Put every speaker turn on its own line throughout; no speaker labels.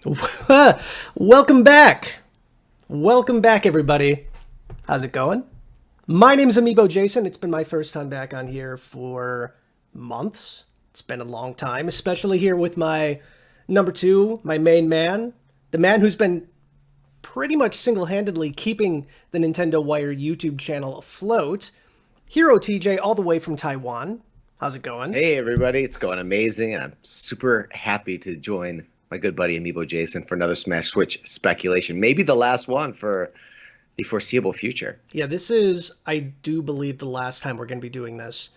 Welcome back. Welcome back, everybody. How's it going? My name's Amiibo Jason. It's been my first time back on here for months. It's been a long time, especially here with my number two, my main man, the man who's been pretty much single-handedly keeping the Nintendo Wire YouTube channel afloat, Hero TJ, all the way from Taiwan. How's it going?
Hey, everybody. It's going amazing, and I'm super happy to join my good buddy Amiibo Jason for another Smash Switch speculation. Maybe the last one for the foreseeable future.
Yeah, this is, I do believe, the last time we're going to be doing this,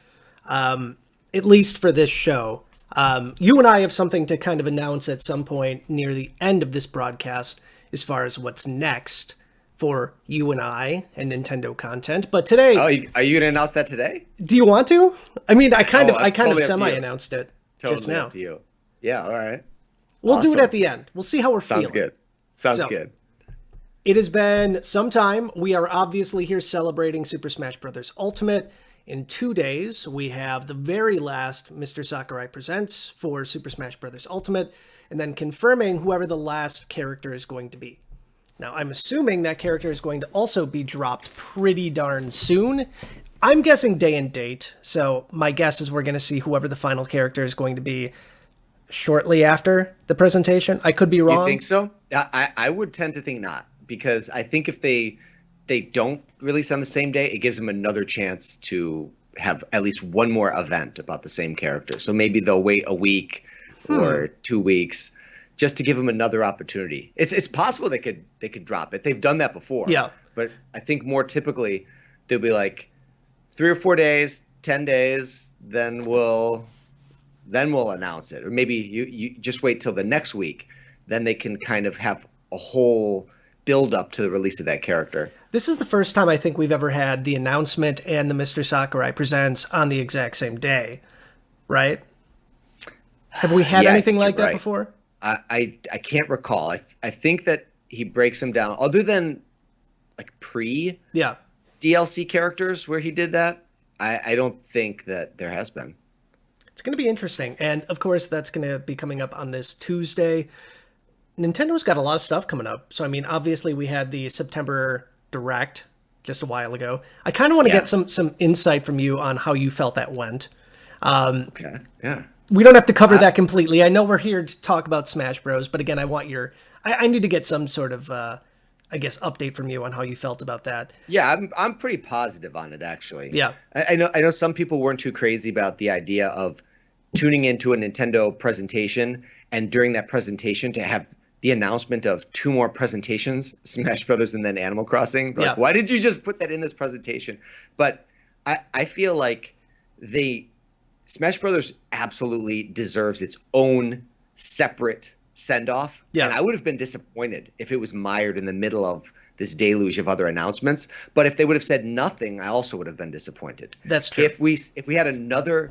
at least for this show. You and I have something to kind of announce at some point near the end of this broadcast as far as what's next for you and I and Nintendo content. But today,
are you going to announce that today?
Do you want to? I mean, I kind of
totally
semi-announced it just now.
Up to you. Yeah, all right.
We'll do it at the end. We'll see how we're feeling.
Sounds good.
It has been some time. We are obviously here celebrating Super Smash Bros. Ultimate. In 2 days, we have the very last Mr. Sakurai Presents for Super Smash Bros. Ultimate, and then confirming whoever the last character is going to be. Now, I'm assuming that character is going to also be dropped pretty darn soon. I'm guessing day and date, so my guess is we're going to see whoever the final character is going to be shortly after the presentation. I could be wrong.
You think so? I would tend to think not, because I think if they don't release on the same day, it gives them another chance to have at least one more event about the same character. So maybe they'll wait a week or 2 weeks just to give them another opportunity. It's possible they could drop it. They've done that before.
Yeah.
But I think more typically they'll be like 3 or 4 days, 10 days, then we'll announce it. Or maybe you just wait till the next week. Then they can kind of have a whole build up to the release of that character.
This is the first time I think we've ever had the announcement and the Mr. Sakurai Presents on the exact same day, right? Have we had anything like that before?
I can't recall. I think that he breaks them down, other than like DLC characters where he did that. I don't think that there has been.
It's going to be interesting. And of course, that's going to be coming up on this Tuesday. Nintendo's got a lot of stuff coming up. So, I mean, obviously we had the September Direct just a while ago. I kind of want to get some insight from you on how you felt that went.
Okay. Yeah.
We don't have to cover that completely. I know we're here to talk about Smash Bros. But again, I need to get some sort of, update from you on how you felt about that.
Yeah, I'm pretty positive on it, actually.
Yeah.
I know some people weren't too crazy about the idea of tuning into a Nintendo presentation and during that presentation to have the announcement of 2 more presentations, Smash Brothers and then Animal Crossing. Like, why did you just put that in this presentation? But I feel like Smash Brothers absolutely deserves its own separate send-off. Yeah. And I would have been disappointed if it was mired in the middle of this deluge of other announcements. But if they would have said nothing, I also would have been disappointed.
That's true.
If we had another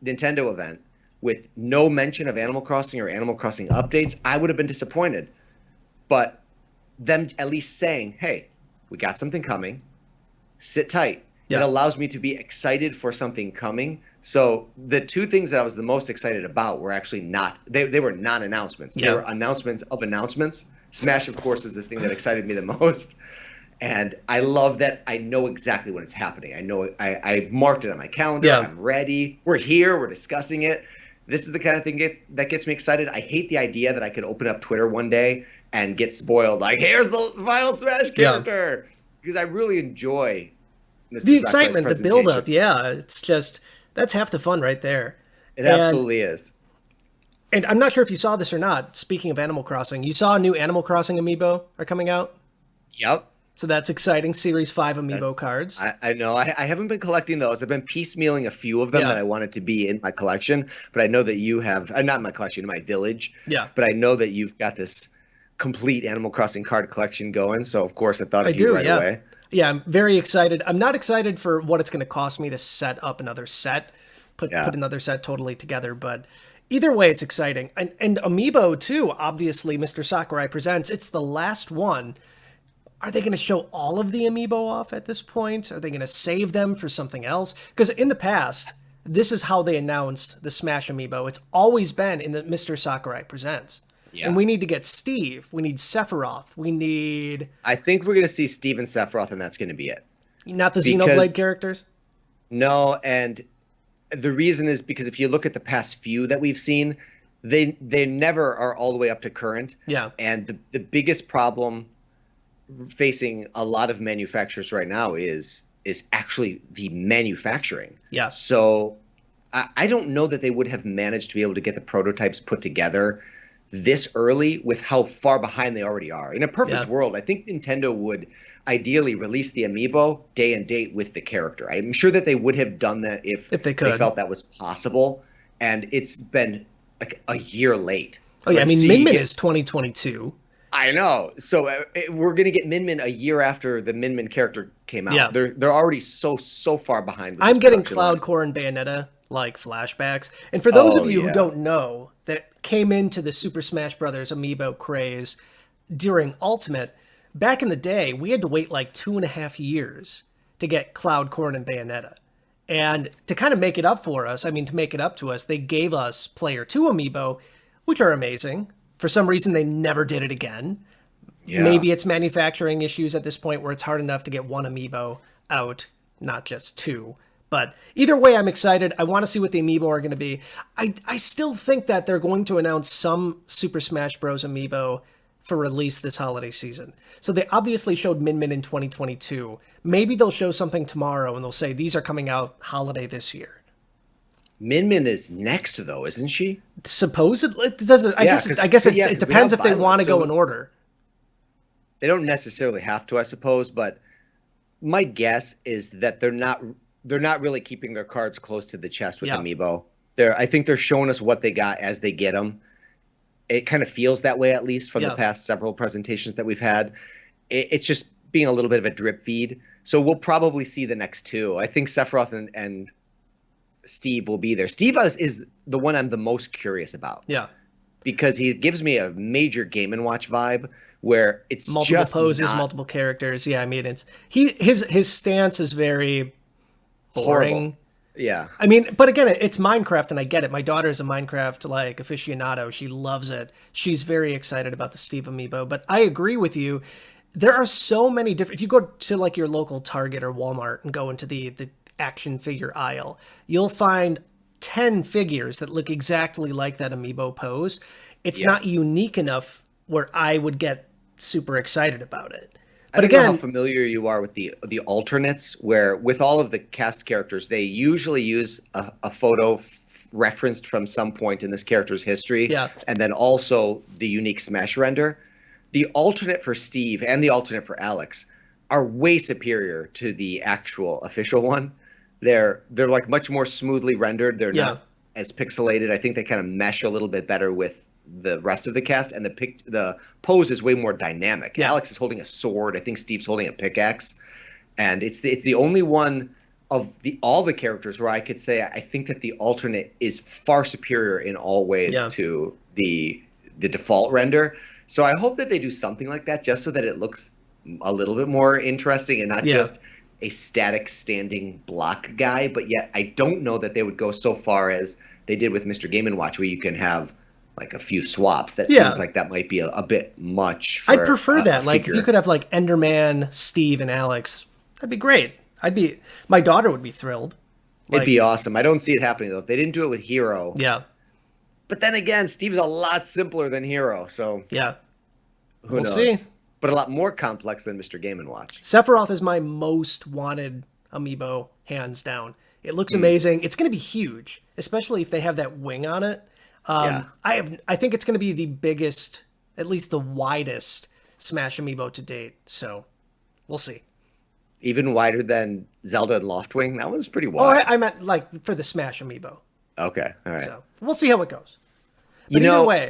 Nintendo event with no mention of Animal Crossing or Animal Crossing updates, I would have been disappointed. But them at least saying, hey, we got something coming, sit tight. It allows me to be excited for something coming. So the 2 things that I was the most excited about were actually they were non-announcements. They were announcements of announcements. Smash, of course, is the thing that excited me the most. And I love that I know exactly when it's happening. I know I marked it on my calendar. Yeah. I'm ready. We're here. We're discussing it. This is the kind of thing that gets me excited. I hate the idea that I could open up Twitter one day and get spoiled. Like, here's the final Smash character. Yeah. Because I really enjoy
the excitement, the build-up. Yeah, it's just, that's half the fun right there.
It absolutely is.
And I'm not sure if you saw this or not. Speaking of Animal Crossing, you saw a new Animal Crossing Amiibo are coming out?
Yep.
So that's exciting. Series 5 Amiibo cards.
I know. I haven't been collecting those. I've been piecemealing a few of them that I wanted to be in my collection. But I know that you have, not in my collection, in my village. Yeah. But I know that you've got this complete Animal Crossing card collection going. So, of course, I thought of you right away.
Yeah, I'm very excited. I'm not excited for what it's going to cost me to set up another set, put another set totally together. But either way, it's exciting. And Amiibo, too, obviously, Mr. Sakurai Presents. It's the last one. Are they going to show all of the Amiibo off at this point? Are they going to save them for something else? Because in the past, this is how they announced the Smash Amiibo. It's always been in the Mr. Sakurai Presents. And
Yeah.
we need to get Steve. We need Sephiroth. We need
I think we're going to see Steven Sephiroth, and that's going to be it.
not the Xenoblade
Because
characters.
no, and the reason is because if you look at the past few that we've seen, they never are all the way up to current.
Yeah.
And the biggest problem facing a lot of manufacturers right now is actually the manufacturing.
Yeah.
So I don't know that they would have managed to be able to get the prototypes put together this early with how far behind they already are. In a perfect world, I think Nintendo would ideally release the Amiibo day and date with the character. I'm sure that they would have done that if
they could.
They felt that was possible. And it's been like a year late.
Oh yeah, I mean, Min Min is 2022.
I know. So we're going to get Min Min a year after the Min Min character came out.
Yeah.
They're already so far behind. With
I'm getting
production
Cloud
line.
Core and Bayonetta like flashbacks. And for those of you who
yeah.
don't know, that came into the Super Smash Brothers Amiibo craze during Ultimate, back in the day, we had to wait like 2.5 years to get Cloud Core and Bayonetta. And to kind of make it up for us, I mean, to make it up to us, they gave us Player 2 Amiibo, which are amazing. For some reason, they never did it again.
Yeah.
Maybe it's manufacturing issues at this point where it's hard enough to get one Amiibo out, not just two. But either way, I'm excited. I want to see what the Amiibo are going to be. I still think that they're going to announce some Super Smash Bros. Amiibo for release this holiday season. So they obviously showed Min Min in 2022. Maybe they'll show something tomorrow and they'll say these are coming out holiday this year.
Min Min is next, though, isn't she?
Supposedly, it doesn't. I guess it depends if they want to go in order.
They don't necessarily have to, I suppose, but my guess is that they're not really keeping their cards close to the chest with Amiibo. I think they're showing us what they got as they get them. It kind of feels that way, at least from the past several presentations that we've had. It's just being a little bit of a drip feed. So we'll probably see the next two. I think Sephiroth and Steve will be there. Steve is the one I'm the most curious about.
Yeah.
Because he gives me a major Game & Watch vibe where it's
multiple
just
poses, multiple characters. Yeah, I mean, it's his stance is very boring.
Horrible. Yeah.
I mean, but again, it's Minecraft, and I get it. My daughter's a Minecraft like aficionado. She loves it. She's very excited about the Steve Amiibo. But I agree with you. There are so many different. If you go to like your local Target or Walmart and go into the action figure aisle, you'll find 10 figures that look exactly like that Amiibo pose. It's not unique enough where I would get super excited about it. But
I don't know
again,
how familiar you are with the alternates, where with all of the cast characters, they usually use a photo referenced from some point in this character's history, and then also the unique Smash render. The alternate for Steve and the alternate for Alex are way superior to the actual official one. They're like much more smoothly rendered. They're not as pixelated. I think they kind of mesh a little bit better with the rest of the cast, and the pose is way more dynamic. Alex is holding a sword. I think Steve's holding a pickaxe, and it's the only one of all the characters where I could say I think that the alternate is far superior in all ways to the default render. So I hope that they do something like that just so that it looks a little bit more interesting and not just a static standing block guy. But yet I don't know that they would go so far as they did with Mr. Game & Watch, where you can have like a few swaps. That seems like that might be a bit much.
I'd prefer that. Like if you could have like Enderman, Steve, and Alex, that'd be great. My daughter would be thrilled.
It'd be awesome. I don't see it happening though. If they didn't do it with Hero.
Yeah.
But then again, Steve's a lot simpler than Hero, so who knows? See. But a lot more complex than Mr. Game & Watch.
Sephiroth is my most wanted Amiibo, hands down. It looks amazing. It's going to be huge, especially if they have that wing on it. I think it's going to be the biggest, at least the widest Smash Amiibo to date. So we'll see.
Even wider than Zelda and Loftwing? That one's pretty wide.
Oh, I meant like for the Smash Amiibo.
Okay, all right.
So we'll see how it goes. But either way,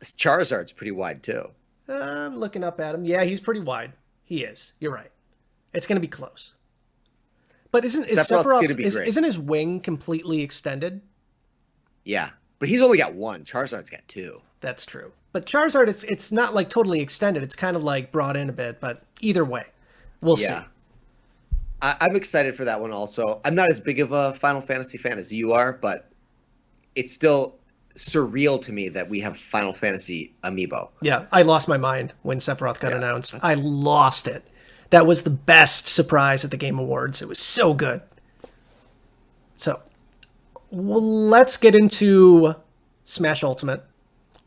Charizard's pretty wide too.
I'm looking up at him. Yeah, he's pretty wide. He is. You're right. It's going to be close. But isn't his wing completely extended?
Yeah, but he's only got one. Charizard's got two.
That's true. But Charizard, it's not like totally extended. It's kind of like brought in a bit. But either way, we'll see.
I'm excited for that one also. I'm not as big of a Final Fantasy fan as you are, but it's still surreal to me that we have Final Fantasy Amiibo.
Yeah, I lost my mind when Sephiroth got
Yeah.
announced. I lost it. That was the best surprise at the Game Awards. It was so good. So, well, let's get into Smash Ultimate.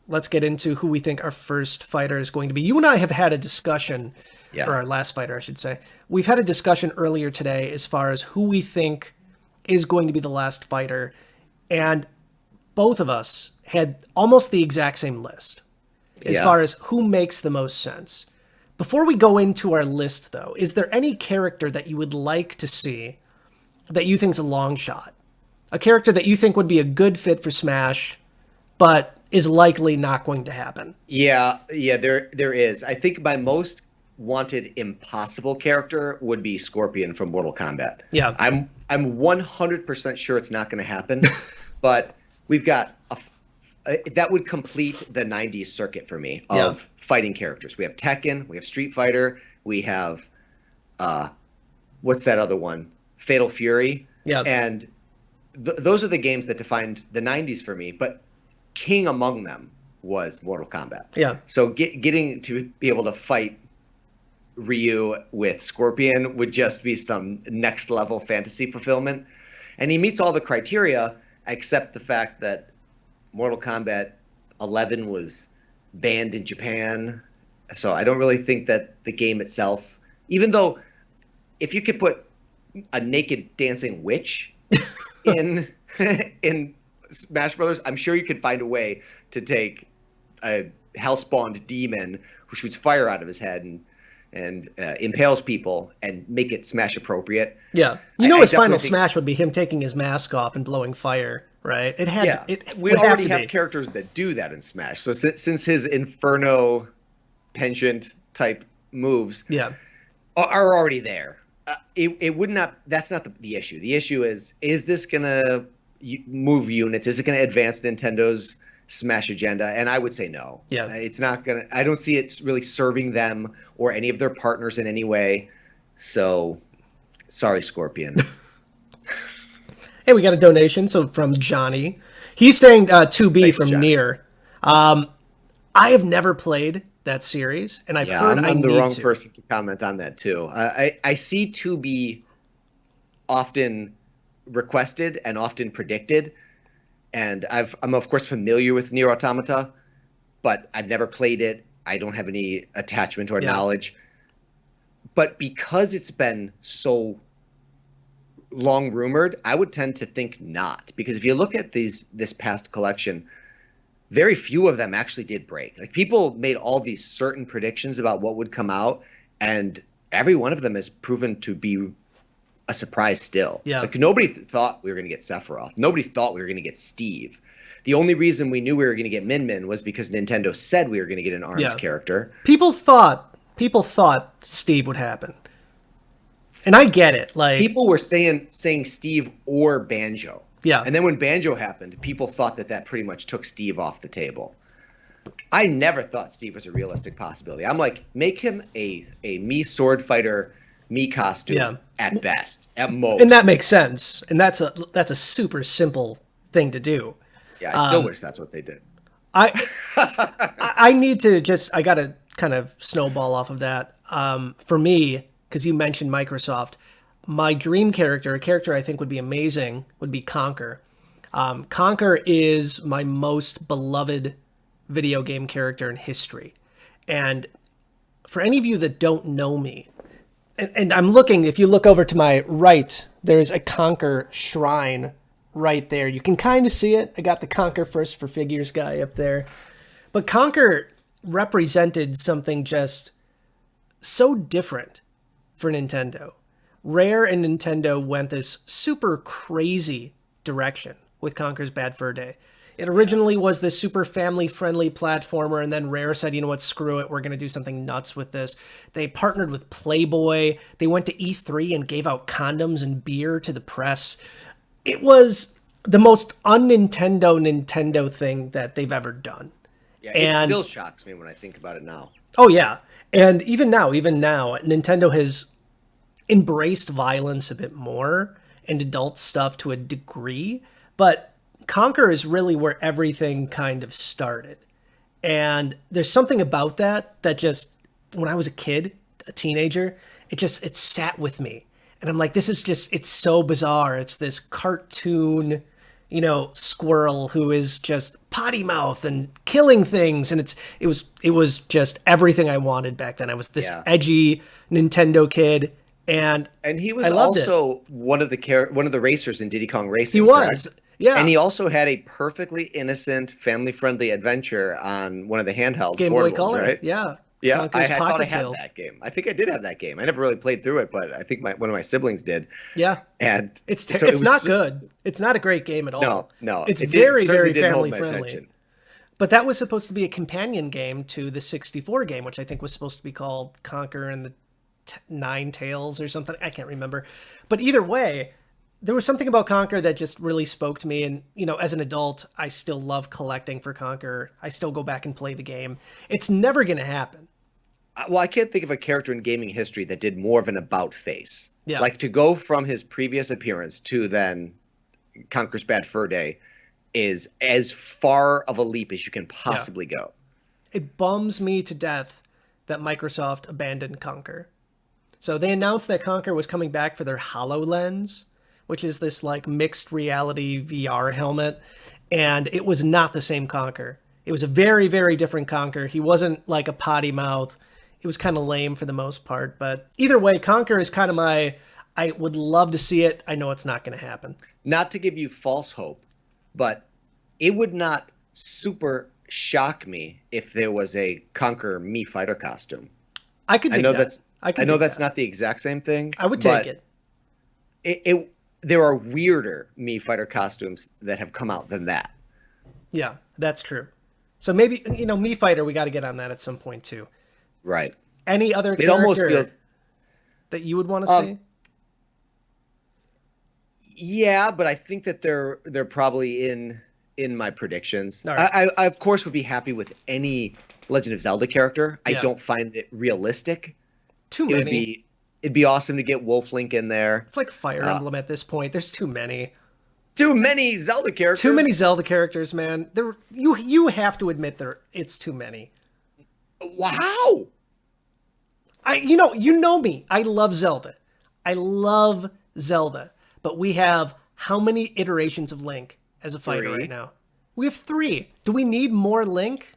Let's get into who we think our first fighter is going to be. You and I have had a discussion, or our last fighter, I should say. We've had a discussion earlier today as far as who we think is going to be the last fighter. And both of us had almost the exact same list as far as who makes the most sense. Before we go into our list, though, is there any character that you would like to see that you think's a long shot? A character that you think would be a good fit for Smash, but is likely not going to happen?
Yeah, there is. I think my most wanted impossible character would be Scorpion from Mortal Kombat.
Yeah.
I'm 100% sure it's not going to happen, but we've got that would complete the 90s circuit for me of fighting characters. We have Tekken, we have Street Fighter, we have what's that other one? Fatal Fury.
Yeah.
And those are the games that defined the 90s for me, but king among them was Mortal Kombat.
Yeah.
So getting to be able to fight Ryu with Scorpion would just be some next level fantasy fulfillment. And he meets all the criteria except the fact that Mortal Kombat 11 was banned in Japan. So I don't really think that the game itself, even though if you could put a naked dancing witch in Smash Brothers, I'm sure you could find a way to take a hell-spawned demon who shoots fire out of his head and impales people and make it Smash appropriate.
Yeah. His final Smash would be him taking his mask off and blowing fire, right?
We already have characters that do that in Smash. So since his Inferno penchant type moves are already there, it would not. That's not the issue. The issue is this going to move units? Is it going to advance Nintendo's Smash agenda? And I would say no.
Yeah.
It's not going to. I don't see it really serving them or any of their partners in any way. So, sorry, Scorpion.
Hey, we got a donation. So from Johnny, he's saying 2B
Thanks,
from
John.
Nier. I have never played that series, and I've heard
I'm the wrong person to comment on that too. I see 2B often requested and often predicted, and I'm of course familiar with Nier Automata, but I've never played it. I don't have any attachment or knowledge. But because it's been so long rumored, I would tend to think not. Because if you look at this past collection, very few of them actually did break. Like, people made all these certain predictions about what would come out, and every one of them has proven to be a surprise still.
Yeah.
Like, nobody thought we were going to get Sephiroth. Nobody thought we were going to get Steve. The only reason we knew we were going to get Min Min was because Nintendo said we were going to get an ARMS character.
People thought Steve would happen. And I get it. Like,
people were saying Steve or Banjo.
Yeah.
And then when Banjo happened, people thought that pretty much took Steve off the table. I never thought Steve was a realistic possibility. I'm like, make him a Mii sword fighter, Mii costume at best, at most.
And that makes sense. And that's a super simple thing to do.
Yeah, I still wish that's what they did.
I need to I got to kind of snowball off of that. For me, because you mentioned Microsoft, my dream character, a character I think would be amazing, would be Conker. Conker is my most beloved video game character in history. And for any of you that don't know me, and I'm looking, if you look over to my right, there's a Conker shrine right there. You can kind of see it. I got the Conker First for Figures guy up there. But Conker represented something just so different for Nintendo. Rare and Nintendo went this super crazy direction with Conker's Bad Fur Day. It originally was this super family-friendly platformer, and then Rare said, you know what, screw it, we're going to do something nuts with this. They partnered with Playboy. They went to E3 and gave out condoms and beer to the press. It was the most un-Nintendo thing that they've ever done.
Yeah, it still shocks me when I think about it now.
Oh, yeah. And even now, Nintendo has embraced violence a bit more and adult stuff to a degree. But Conquer is really where everything kind of started. And there's something about that just, when I was a kid, a teenager, it sat with me. And I'm like, this is just, it's so bizarre. It's this cartoon, squirrel who is just potty mouth and killing things. And it was just everything I wanted back then. I was this edgy Nintendo kid. And
he was also one of the racers in Diddy Kong Racing.
He was.
Correct?
Yeah.
And he also had a perfectly innocent, family-friendly adventure on one of the handheld
Game Boy
portables,
Color,
right?
Yeah.
Yeah, I thought I had that game. I think I did have that game. I never really played through it, but I think one of my siblings did.
Yeah.
And
it's not good. It's not a great game at all.
No.
It's very family friendly. But that was supposed to be a companion game to the 64 game, which I think was supposed to be called Conquer and the Nine Tails or something. I can't remember. But either way, there was something about Conquer that just really spoke to me. And, as an adult, I still love collecting for Conquer. I still go back and play the game. It's never going to happen.
Well, I can't think of a character in gaming history that did more of an about face.
Yeah.
Like, to go from his previous appearance to then Conquer's Bad Fur Day is as far of a leap as you can possibly go.
It bums me to death that Microsoft abandoned Conquer. So they announced that Conquer was coming back for their HoloLens, which is this like mixed reality VR helmet. And it was not the same Conquer. It was a very, very different Conquer. He wasn't like a potty mouth. It was kind of lame for the most part. But either way, Conquer is kind of I would love to see it. I know it's not going to happen.
Not to give you false hope, but it would not super shock me if there was a Conquer Mii Fighter costume.
I could dig that.
I know that's not the exact same thing.
I would take
it. There are weirder Mii Fighter costumes that have come out than that.
Yeah, that's true. So maybe, Mii Fighter, we got to get on that at some point too.
Right.
Any other character
almost feels
that you would want to see?
Yeah, but I think that they're probably in my predictions.
Right.
I of course would be happy with any Legend of Zelda character.
Yeah.
I don't find it realistic.
Too many.
It'd be awesome to get Wolf Link in there.
It's like Fire Emblem at this point. There's too many.
Too many Zelda characters.
Too many Zelda characters, man. You have to admit it's too many.
Wow.
You know me. I love Zelda. But we have how many iterations of Link as a fighter right now? We have 3. Do we need more Link?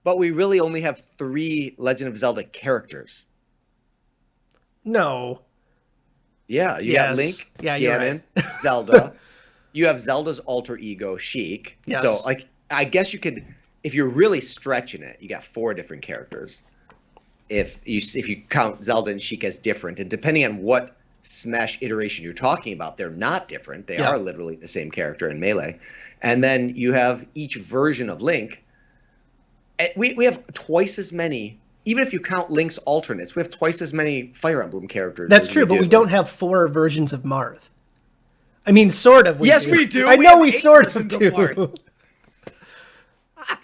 But we really only have 3 Legend of Zelda characters.
No.
Yeah, you got Link,
Ganon,
right. Zelda. You have Zelda's alter ego, Sheik.
Yes.
So, I guess you could, if you're really stretching it, you got 4 different characters. If you count Zelda and Sheik as different, and depending on what Smash iteration you're talking about, they're not different. They are literally the same character in Melee. And then you have each version of Link. We have twice as many. Even if you count Link's alternates, we have twice as many Fire Emblem characters.
That's true, but we don't have 4 versions of Marth. I mean, sort of.
Yes, we do.
I know we sort of do.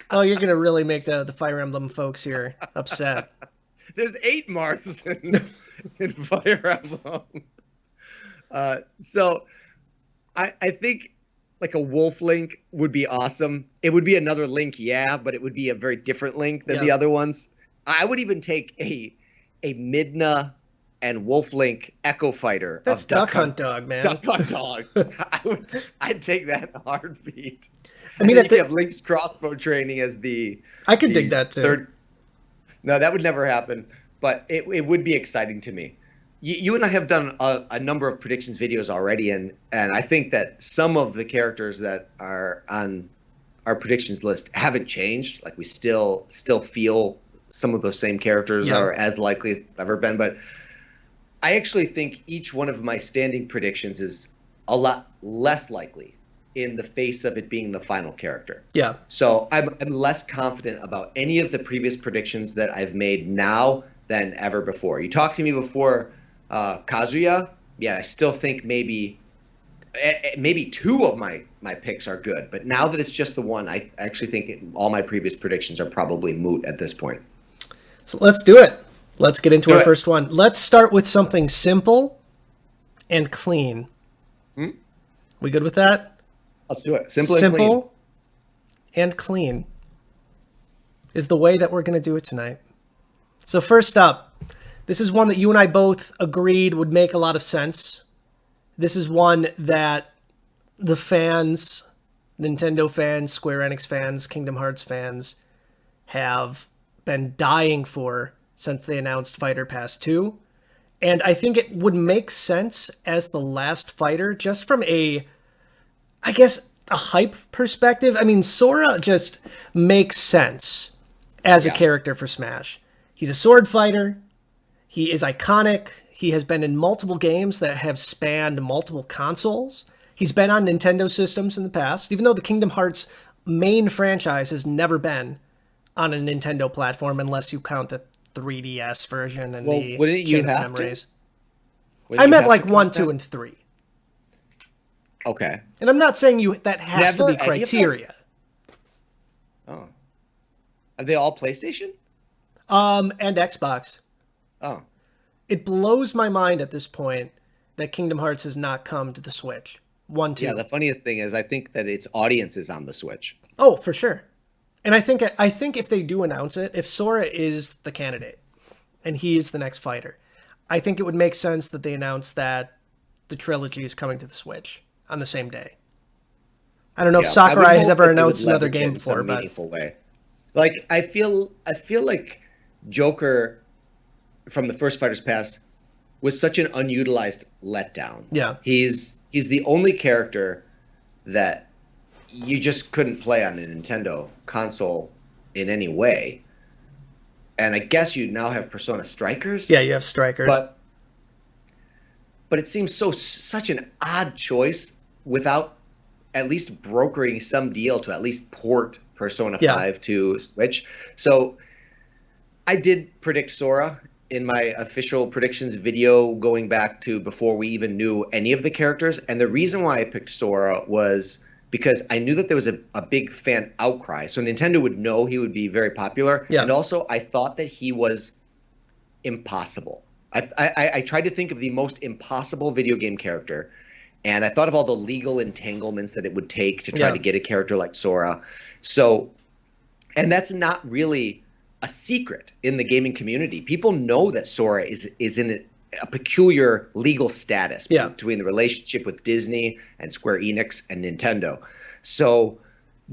Oh, you're going to really make the Fire Emblem folks here upset.
There's 8 Marths in Fire Emblem. So I think like a Wolf Link would be awesome. It would be another Link, but it would be a very different Link than the other ones. I would even take a Midna and Wolf Link Echo Fighter.
That's
of
Duck Hunt Dog, man.
Duck Hunt Dog. I'd take that in a heartbeat.
I mean,
you have Link's crossbow training as
I could dig that too.
No, that would never happen, but it would be exciting to me. You and I have done a number of predictions videos already, and I think that some of the characters that are on our predictions list haven't changed. Like we still feel some of those same characters are as likely as they've ever been, but I actually think each one of my standing predictions is a lot less likely in the face of it being the final character. Yeah. So I'm less confident about any of the previous predictions that I've made now than ever before. You talked to me before Kazuya. Yeah, I still think maybe 2 of my picks are good, but now that it's just the one, I actually think all my previous predictions are probably moot at this point.
So let's do it. Let's get into our first one. Let's start with something simple and clean. We good with that?
Let's do it. Simple and clean.
Simple and clean is the way that we're going to do it tonight. So first up, this is one that you and I both agreed would make a lot of sense. This is one that the fans, Nintendo fans, Square Enix fans, Kingdom Hearts fans, have been dying for since they announced Fighter Pass 2. And I think it would make sense as the last fighter, just from a hype perspective. I mean, Sora just makes sense as a character for Smash. He's a sword fighter. He is iconic. He has been in multiple games that have spanned multiple consoles. He's been on Nintendo systems in the past, even though the Kingdom Hearts main franchise has never been on a Nintendo platform, unless you count the 3DS version and the Chain of Memories. I meant like 1, 2, and 3.
Okay.
And I'm not saying that has to be criteria.
Oh. Are they all PlayStation?
And Xbox.
Oh.
It blows my mind at this point that Kingdom Hearts has not come to the Switch. 1, 2.
Yeah, the funniest thing is I think that its audience is on the Switch.
Oh, for sure. And I think if they do announce it, if Sora is the candidate and he is the next fighter, I think it would make sense that they announce that the trilogy is coming to the Switch on the same day. I don't know if Sakurai has ever announced another game before, but
meaningful way. Like I feel like Joker from the first Fighter's Pass was such an unutilized letdown.
Yeah.
He's the only character that you just couldn't play on a Nintendo console in any way. And I guess you now have Persona Strikers.
Yeah, you have Strikers.
But it seems such an odd choice without at least brokering some deal to at least port Persona 5 to Switch. So I did predict Sora in my official predictions video going back to before we even knew any of the characters. And the reason why I picked Sora was because I knew that there was a big fan outcry. So Nintendo would know he would be very popular. Yeah. And also I thought that he was impossible. I tried to think of the most impossible video game character. And I thought of all the legal entanglements that it would take to try to get a character like Sora. So, and that's not really a secret in the gaming community. People know that Sora is in a peculiar legal status between the relationship with Disney and Square Enix and Nintendo. So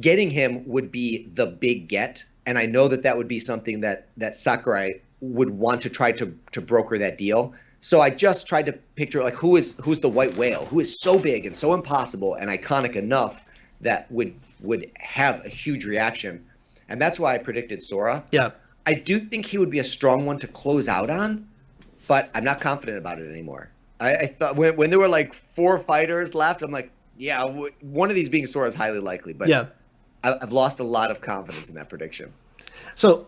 getting him would be the big get. And I know that would be something that Sakurai would want to try to broker that deal. So I just tried to picture like who's the white whale, who is so big and so impossible and iconic enough that would have a huge reaction. And that's why I predicted Sora. Yeah. I do think he would be a strong one to close out on, but I'm not confident about it anymore. I thought when there were like 4 fighters left, I'm like, yeah, one of these being Sora is highly likely, but I've lost a lot of confidence in that prediction.
So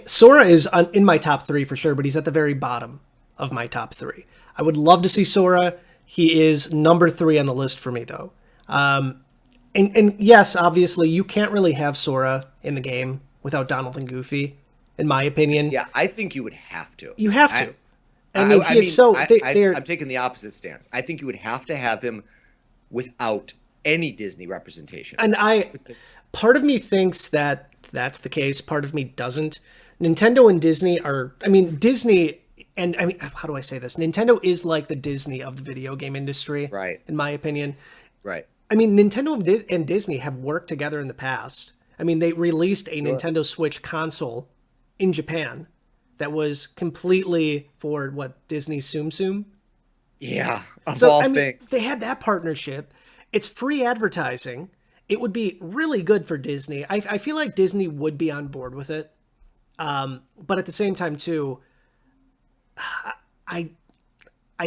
Sora is in my top 3 for sure, but he's at the very bottom of my top 3. I would love to see Sora. He is number 3 on the list for me, though. And yes, obviously, you can't really have Sora in the game without Donald and Goofy, in my opinion.
Yeah, I think you would have to.
You have to.
I'm taking the opposite stance. I think you would have to have him without any Disney representation.
And part of me thinks that that's the case. Part of me doesn't. Nintendo and Disney Disney, and how do I say this? Nintendo is like the Disney of the video game industry,
right?
In my opinion,
right.
I mean, Nintendo and Disney have worked together in the past. I mean, they released a Nintendo Switch console in Japan that was completely for Disney's Tsum Tsum.
Yeah, all things.
They had that partnership. It's free advertising. It would be really good for Disney. I feel like Disney would be on board with it. But at the same time, too, I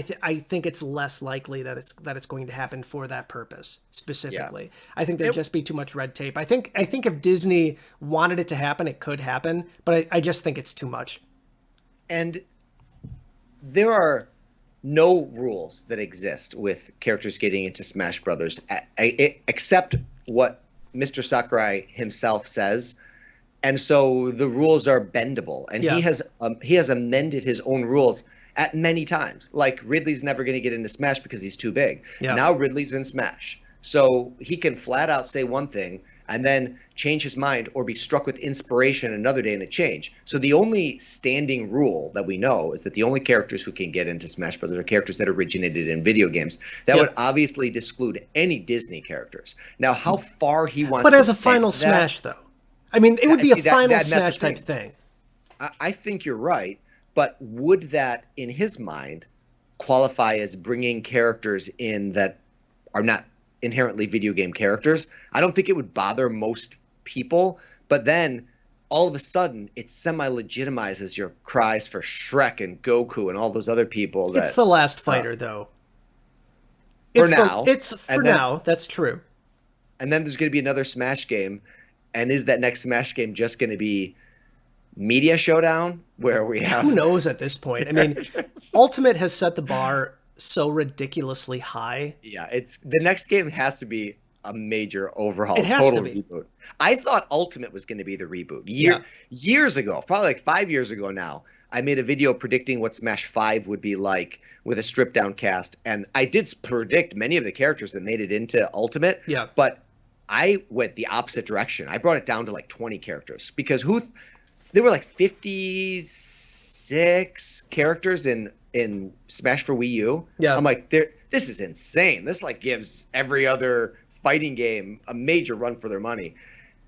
think it's less likely that it's going to happen for that purpose specifically. Yeah. I think there'd just be too much red tape. I think if Disney wanted it to happen, it could happen, but I just think it's too much.
And there are no rules that exist with characters getting into Smash Brothers, except what Mr. Sakurai himself says. And so the rules are bendable, and he has amended his own rules at many times. Like Ridley's never going to get into Smash because he's too big. Yeah. Now Ridley's in Smash. So he can flat out say one thing and then change his mind or be struck with inspiration another day and it change. So the only standing rule that we know is that the only characters who can get into Smash Brothers are characters that originated in video games. That would obviously exclude any Disney characters. Now, how far he wants
But
to
as a final Smash, though. I mean, it would be a final Smash type thing.
I think you're right, but would that, in his mind, qualify as bringing characters in that are not inherently video game characters? I don't think it would bother most people, but then all of a sudden it semi-legitimizes your cries for Shrek and Goku and all those other people.
It's the last fighter, though.
For now.
Now, that's true.
And then there's going to be another Smash game, and is that next Smash game just going to be Media Showdown, where we have...
Who knows at this point? I mean, Ultimate has set the bar so ridiculously high.
Yeah, the next game has to be a major overhaul,
it has
total
to be.
reboot. I thought Ultimate was going to be the reboot. Years ago, probably like 5 years ago now, I made a video predicting what Smash 5 would be like with a stripped down cast, and I did predict many of the characters that made it into Ultimate.
Yeah.
But I went the opposite direction. I brought it down to like 20 characters because there were like 56 characters in Smash for Wii U.
Yeah.
I'm like, this is insane. This like gives every other fighting game a major run for their money.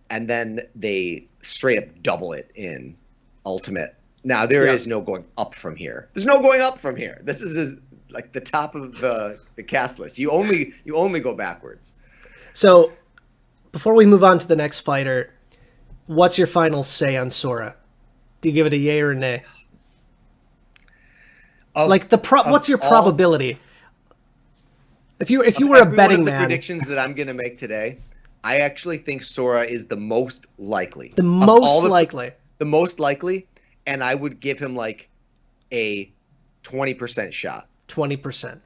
And then they straight up double it in Ultimate. Now there is no going up from here. There's no going up from here. This is like the top of the cast list. You only go backwards.
So before we move on to the next fighter, what's your final say on Sora? Do you give it a yay or a nay? What's your probability? If you were a betting man,
the predictions that I'm going to make today, I actually think Sora is the most likely.
The most likely, and I would give him like a 20% shot. 20%.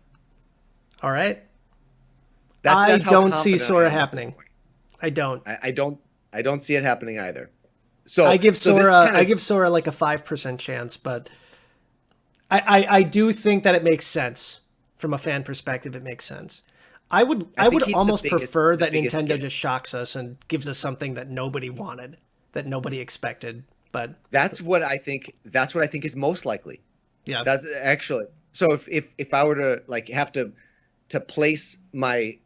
All right.
I
don't see Sora happening. I don't.
I don't see it happening either. So
I give Sora like a 5% chance, but I do think that it makes sense from a fan perspective. It makes sense. I would almost prefer that Nintendo just shocks us and gives us something that nobody wanted, that nobody expected. But
that's what I think. That's what I think is most likely.
Yeah.
That's actually. So if I were to like have to place my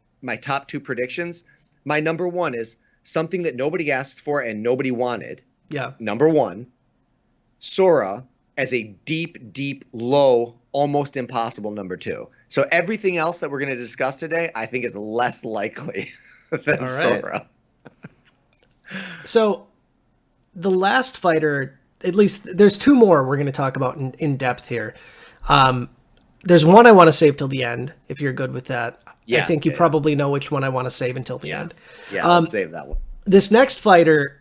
top two predictions, my number one is something that nobody asked for and nobody wanted.
Yeah.
Number one, Sora as a deep, deep, low, almost impossible number two. So everything else that we're going to discuss today, I think is less likely than Sora.
So the last fighter, at least there's two more we're going to talk about in depth here. There's one I want to save till the end, if you're good with that.
Yeah,
I think you probably know which one I want to save until the end.
Yeah, let's save that one.
This next fighter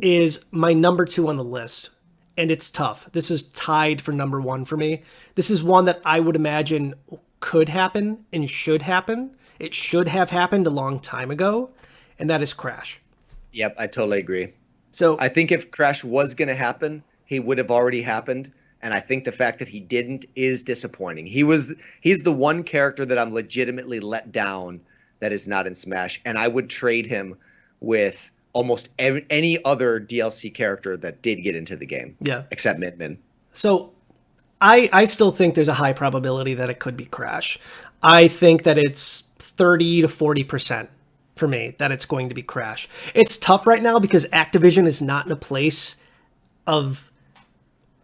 is my number 2 on the list, and it's tough. This is tied for number 1 for me. This is one that I would imagine could happen and should happen. It should have happened a long time ago, and that is Crash.
Yep, I totally agree.
So
I think if Crash was going to happen, he would have already happened. And I think the fact that he didn't is disappointing. He's the one character that I'm legitimately let down that is not in Smash. And I would trade him with almost any other DLC character that did get into the game.
Yeah.
Except Min Min.
So I still think there's a high probability that it could be Crash. I think that it's 30 to 40% for me that it's going to be Crash. It's tough right now because Activision is not in a place of,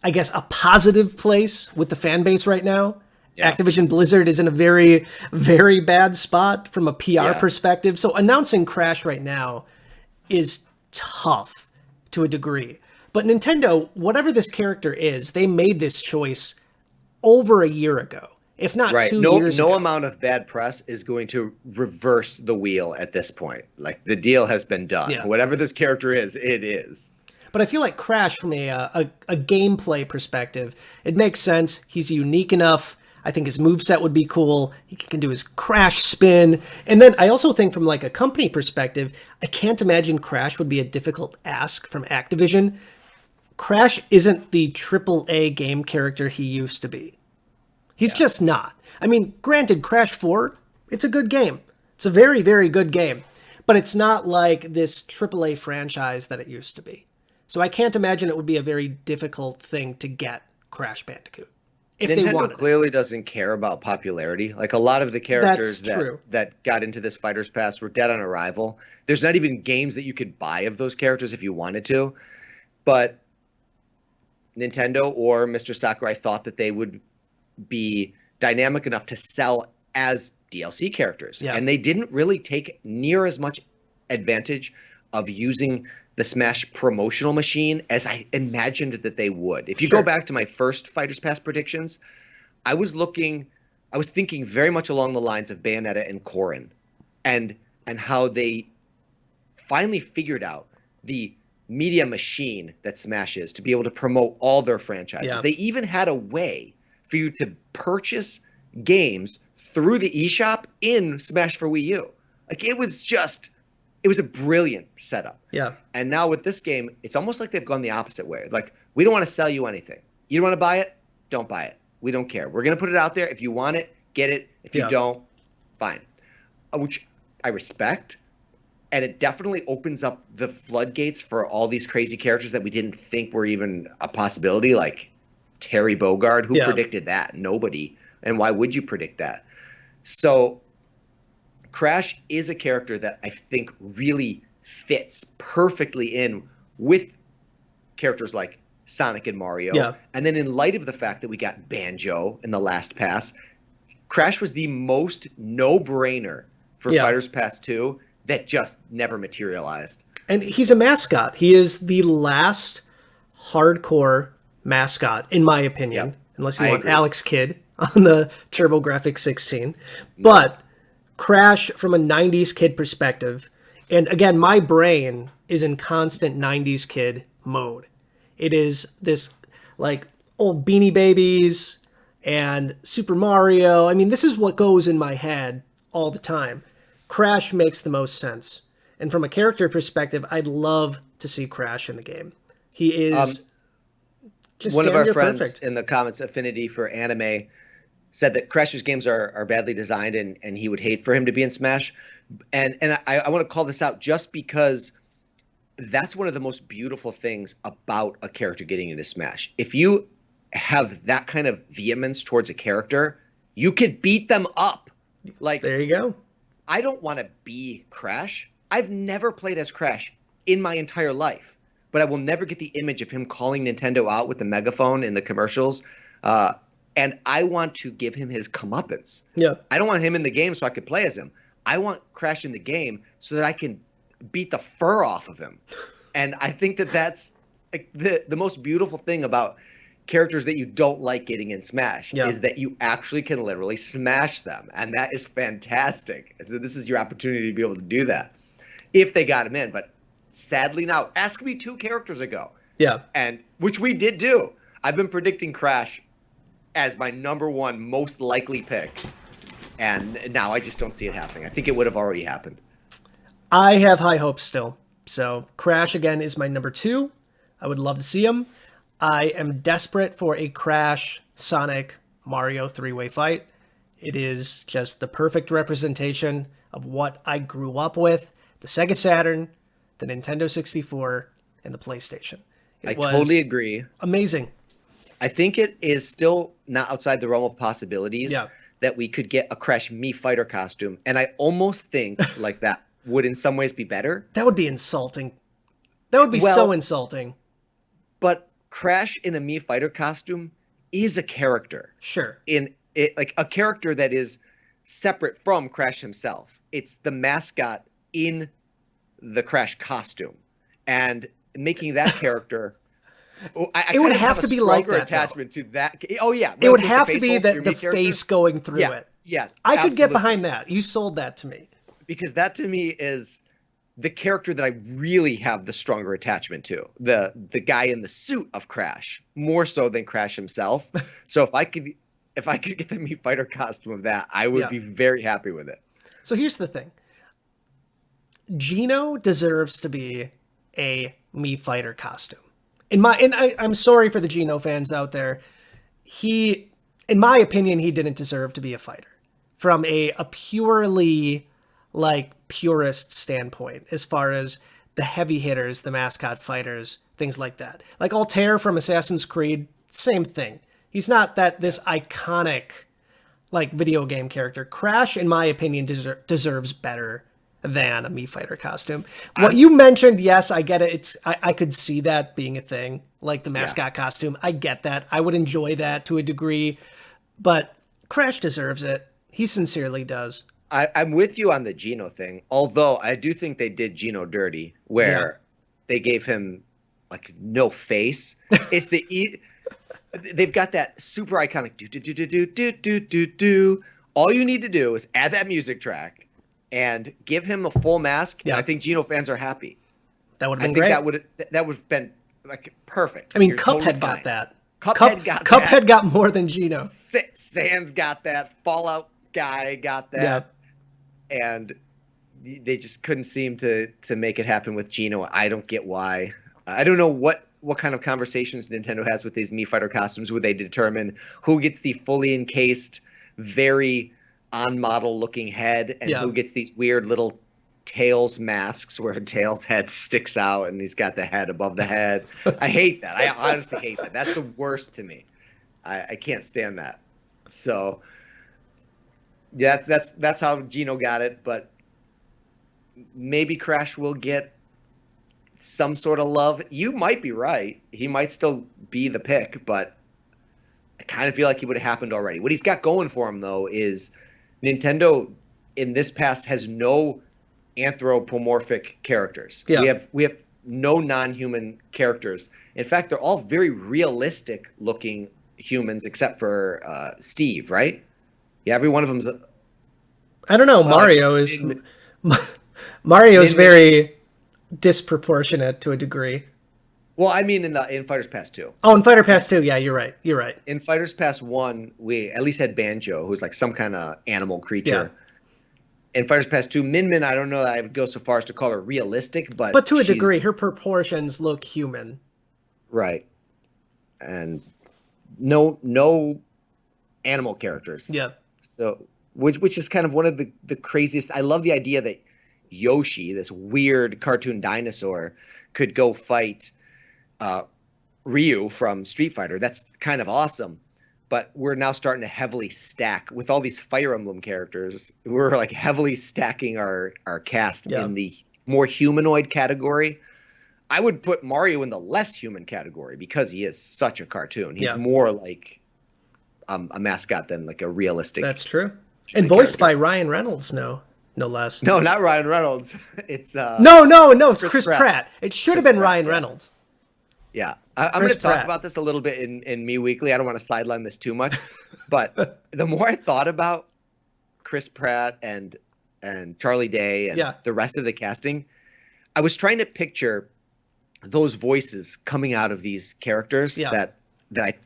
I guess, a positive place with the fan base right now. Yeah. Activision Blizzard is in a very, very bad spot from a PR perspective. So announcing Crash right now is tough to a degree. But Nintendo, whatever this character is, they made this choice over a year ago, if not 2 years ago.
No amount of bad press is going to reverse the wheel at this point. Like, the deal has been done. Yeah. Whatever this character is, it is.
But I feel like Crash, from a gameplay perspective, it makes sense. He's unique enough. I think his moveset would be cool. He can do his Crash spin. And then I also think from like a company perspective, I can't imagine Crash would be a difficult ask from Activision. Crash isn't the AAA game character he used to be. He's just not. I mean, granted, Crash 4, it's a good game. It's a very, very good game, but it's not like this AAA franchise that it used to be. So I can't imagine it would be a very difficult thing to get Crash Bandicoot if they
Nintendo
wanted it.
clearly doesn't care about popularity. Like a lot of the characters
That's true.
that got into this Fighters Pass were dead on arrival. There's not even games that you could buy of those characters if you wanted to. But Nintendo or Mr. Sakurai thought that they would be dynamic enough to sell as DLC characters.
Yeah.
And they didn't really take near as much advantage of using the Smash promotional machine as I imagined that they would. If you
Sure.
go back to my first Fighters Pass predictions, I was thinking very much along the lines of Bayonetta and Corrin and how they finally figured out the media machine that Smash is to be able to promote all their franchises.
Yeah.
They even had a way for you to purchase games through the eShop in Smash for Wii U. Like it was a brilliant setup.
Yeah.
And now with this game, it's almost like they've gone the opposite way. Like, we don't want to sell you anything. You don't want to buy it? Don't buy it. We don't care. We're going to put it out there. If you want it, get it. If you
Yeah.
don't, fine. Which I respect. And it definitely opens up the floodgates for all these crazy characters that we didn't think were even a possibility, like Terry Bogard. Who
Yeah.
predicted that? Nobody. And why would you predict that? So Crash is a character that I think really fits perfectly in with characters like Sonic and Mario.
Yeah.
And then in light of the fact that we got Banjo in the last pass, Crash was the most no-brainer for
Yeah.
Fighters Pass 2 that just never materialized.
And he's a mascot. He is the last hardcore mascot, in my opinion,
Yep.
unless you
I
want
agree.
Alex Kidd on the TurboGrafx 16. But Crash, from a 90s kid perspective, and again, my brain is in constant 90s kid mode. It is this, like, old Beanie Babies and Super Mario. I mean, this is what goes in my head all the time. Crash makes the most sense. And from a character perspective, I'd love to see Crash in the game. He is just
One of
damn
our
near
friends
perfect.
in the comments, Affinity for Anime, said that Crash's games are badly designed and he would hate for him to be in Smash. And I want to call this out just because that's one of the most beautiful things about a character getting into Smash. If you have that kind of vehemence towards a character, you can beat them up. Like,
There you go.
I don't want to be Crash. I've never played as Crash in my entire life, but I will never get the image of him calling Nintendo out with the megaphone in the commercials. And I want to give him his comeuppance.
Yeah.
I don't want him in the game so I could play as him. I want Crash in the game so that I can beat the fur off of him. And I think that that's like the most beautiful thing about characters that you don't like getting in Smash
Yeah.
is that you actually can literally smash them. And that is fantastic. So this is your opportunity to be able to do that if they got him in. But sadly now, ask me 2 characters ago.
Yeah.
And which we did do. I've been predicting Crash as my number 1 most likely pick. And now I just don't see it happening. I think it would have already happened.
I have high hopes still. So Crash, again, is my number 2. I would love to see him. I am desperate for a Crash, Sonic, Mario 3-way fight. It is just the perfect representation of what I grew up with. The Sega Saturn, the Nintendo 64, and the PlayStation. It was
totally agree.
amazing.
I think it is still not outside the realm of possibilities
Yeah.
that we could get a Crash Mii Fighter costume. And I almost think like that would in some ways be better.
That would be insulting. That would be
Well-
so insulting.
But Crash in a Mii Fighter costume is a character.
Sure.
In it, like a character that is separate from Crash himself. It's the mascot in the Crash costume. And making that character... I
It would
kind of
have to be like
stronger
that, though.
attachment to that. Oh yeah,
It would
with
have to
face
be
hole for
that
your
the
Mii character.
face going through
Yeah,
it.
yeah.
I could get
absolutely.
behind that. You sold that to me.
Because that to me is the character that I really have the stronger attachment to. The guy in the suit of Crash, more so than Crash himself. So if I could get the Mii Fighter costume of that, I would
Yeah.
be very happy with it.
So here's the thing. Gino deserves to be a Mii Fighter costume. I'm sorry for the Gino fans out there. He, in my opinion, he didn't deserve to be a fighter. From a purely like purist standpoint as far as the heavy hitters, the mascot fighters, things like that. Like Altair from Assassin's Creed, same thing. He's not this iconic like video game character. Crash, in my opinion, deserves better than a Mii Fighter costume. What you mentioned, yes, I get it. I could see that being a thing, like the mascot costume. I get that. I would enjoy that to a degree, but Crash deserves it. He sincerely does.
I'm with you on the Geno thing, although I do think they did Geno dirty, where they gave him like no face. It's they've got that super iconic do do do do do do do do do. All you need to do is add that music track and give him a full mask.
Yeah.
And I think Geno fans are happy.
That would have been great.
That would have been like perfect.
I mean,
You're
Cuphead
totally
got
fine.
that.
Cuphead
got more than Geno.
Sans got that. Fallout guy got that.
Yeah.
And they just couldn't seem to make it happen with Geno. I don't get why. I don't know what kind of conversations Nintendo has with these Mii Fighter costumes where they determine who gets the fully encased, very on-model looking head and who gets these weird little Tails masks where Tails' head sticks out and he's got the head above the head. I hate that. I honestly hate that. That's the worst to me. I can't stand that. So yeah, that's how Geno got it, but maybe Crash will get some sort of love. You might be right. He might still be the pick, but I kind of feel like it would have happened already. What he's got going for him, though, is Nintendo in this past has no anthropomorphic characters.
Yeah.
We have no non-human characters. In fact, they're all very realistic looking humans except for Steve, right? Yeah, every one of them's
I don't know. Mario is very disproportionate to a degree.
Well, I mean in Fighters Pass 2.
Oh, in Fighter Pass 2, yeah, you're right.
In Fighters Pass 1, we at least had Banjo, who's like some kind of animal creature. Yeah. In Fighters Pass 2, Min Min, I don't know that I would go so far as to call her realistic, but
to a degree, her proportions look human.
Right. And no animal characters.
Yeah.
So which is kind of one of the craziest. I love the idea that Yoshi, this weird cartoon dinosaur, could go fight Ryu from Street Fighter. That's kind of awesome. But we're now starting to heavily stack with all these Fire Emblem characters. We're like heavily stacking our cast in the more humanoid category. I would put Mario in the less human category because he is such a cartoon. He's more like a mascot than like a realistic.
That's true. And voiced by Ryan Reynolds, no less.
No, not Ryan Reynolds. It's
no, Chris Pratt. It should have been Ryan Reynolds.
Yeah, I'm going to talk about this a little bit in Me Weekly. I don't want to sideline this too much, but the more I thought about Chris Pratt and Charlie Day and the rest of the casting, I was trying to picture those voices coming out of these characters that I've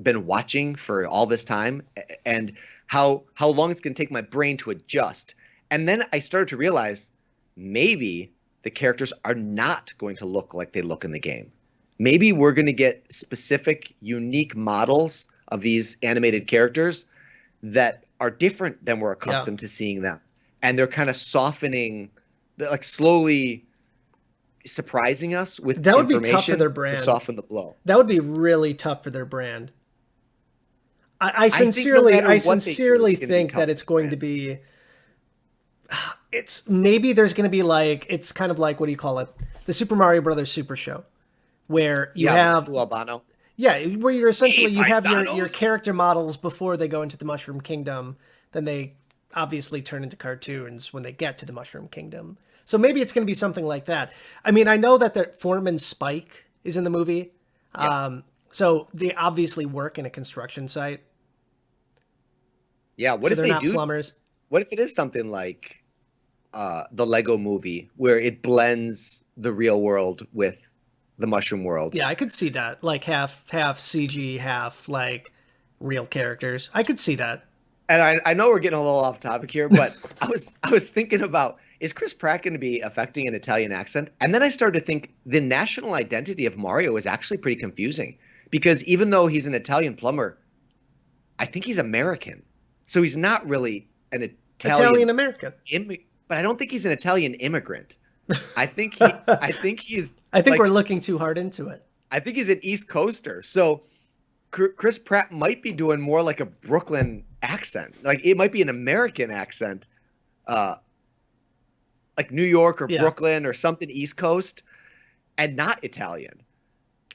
been watching for all this time, and how long it's going to take my brain to adjust. And then I started to realize maybe the characters are not going to look like they look in the game. Maybe we're going to get specific, unique models of these animated characters that are different than we're accustomed to seeing them. And they're kind of softening, like slowly surprising us with
that would
information
be tough for their brand.
To soften the blow.
That would be really tough for their brand. I sincerely think that it's going to be. It's maybe there's going to be like it's kind of like what do you call it? The Super Mario Brothers Super Show, where you have
Albano.
Yeah, where you're essentially you have your character models before they go into the Mushroom Kingdom, then they obviously turn into cartoons when they get to the Mushroom Kingdom. So maybe it's going to be something like that. I mean, I know that the Foreman Spike is in the movie. Yeah. So they obviously work in a construction site.
Yeah, what if they do
plumbers?
What if it is something like the Lego Movie where it blends the real world with the Mushroom World?
Yeah, I could see that. Like half CG, half like real characters. I could see that.
And I know we're getting a little off topic here, but I was thinking about, is Chris Pratt going to be affecting an Italian accent? And then I started to think the national identity of Mario is actually pretty confusing, because even though he's an Italian plumber, I think he's American. So he's not really an Italian
American.
but I don't think he's an Italian immigrant. I think he's
I think
like,
we're looking too hard into it.
I think he's an East Coaster. So Chris Pratt might be doing more like a Brooklyn accent. Like it might be an American accent, like New York or Brooklyn or something East Coast, and not Italian.